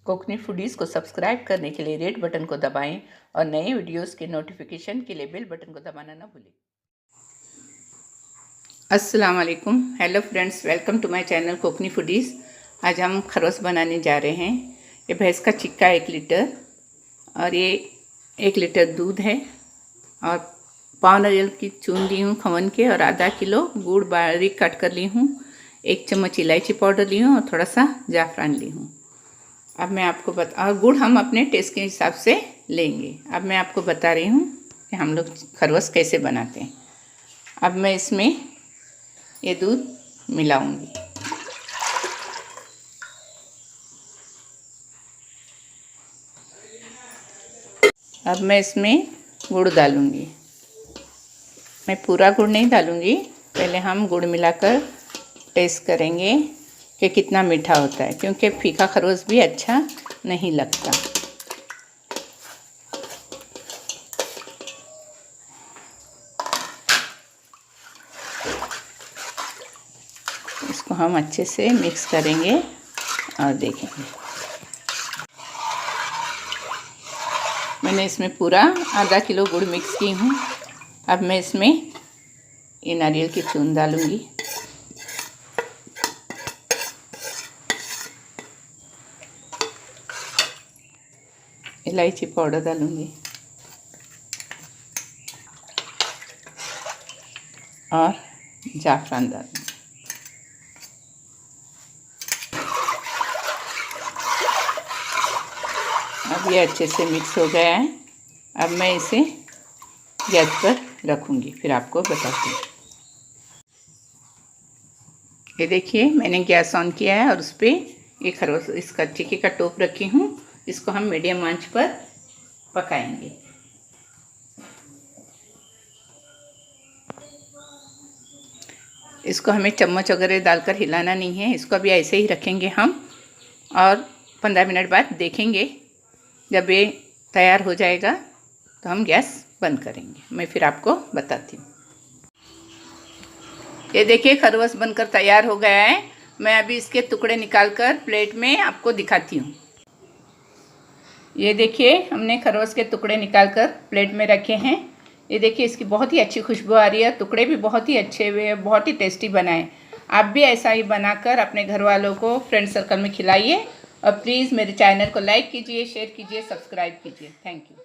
Konkani foodies को subscribe करने के लिए रेड बटन को दबाएं और नए वीडियोस के नोटिफिकेशन के लिए बेल बटन को दबाना ना भूलें। अस्सलाम वालेकुम, hello friends, welcome to my channel Kokni foodies. आज हम खरवस बनाने जा रहे हैं। ये भैंस का चिक्का 1 लीटर और ये 1 लीटर दूध है और पाव नारियल की चून ली हूँ खमन के और आधा किलो गुड़ बारीक काट कर ली हूँ। 1 चम्मच इलायची पाउडर ली हूँ और थोड़ा सा जाफरान ली हूँ। अब मैं आपको और गुड़ हम अपने टेस्ट के हिसाब से लेंगे। अब मैं आपको बता रही हूँ कि हम लोग खरवस कैसे बनाते हैं। अब मैं इसमें ये दूध मिलाऊंगी। अब मैं इसमें गुड़ डालूंगी। मैं पूरा गुड़ नहीं डालूंगी, पहले हम गुड़ मिलाकर टेस्ट करेंगे कि कितना मीठा होता है, क्योंकि फीका खरवस भी अच्छा नहीं लगता। इसको हम अच्छे से मिक्स करेंगे और देखेंगे। मैंने इसमें पूरा आधा किलो गुड़ मिक्स की हूँ। अब मैं इसमें ये नारियल की चून डालूंगी। इलायची पाउडर डालूंगी और जाफरान डालूंगी। अब ये अच्छे से मिक्स हो गया है। अब मैं इसे गैस पर रखूंगी, फिर आपको बताती हूँ। ये देखिए, मैंने गैस ऑन किया है और उस पर ये खरवस इसका चिक्की का टोप रखी हूँ। इसको हम मीडियम आंच पर पकाएंगे। इसको हमें चम्मच वगैरह डालकर हिलाना नहीं है। इसको अभी ऐसे ही रखेंगे हम और 15 मिनट बाद देखेंगे। जब ये तैयार हो जाएगा तो हम गैस बंद करेंगे। मैं फिर आपको बताती हूँ। ये देखिए, खरवस बनकर तैयार हो गया है। मैं अभी इसके टुकड़े निकालकर प्लेट में आपको दिखाती हूँ। ये देखिए, हमने खरवस के टुकड़े निकालकर प्लेट में रखे हैं। ये देखिए, इसकी बहुत ही अच्छी खुशबू आ रही है। टुकड़े भी बहुत ही अच्छे हुए हैं, बहुत ही टेस्टी बनाए। आप भी ऐसा ही बनाकर अपने घर वालों को, फ्रेंड सर्कल में खिलाइए और प्लीज़ मेरे चैनल को लाइक कीजिए, शेयर कीजिए, सब्सक्राइब कीजिए। Thank you.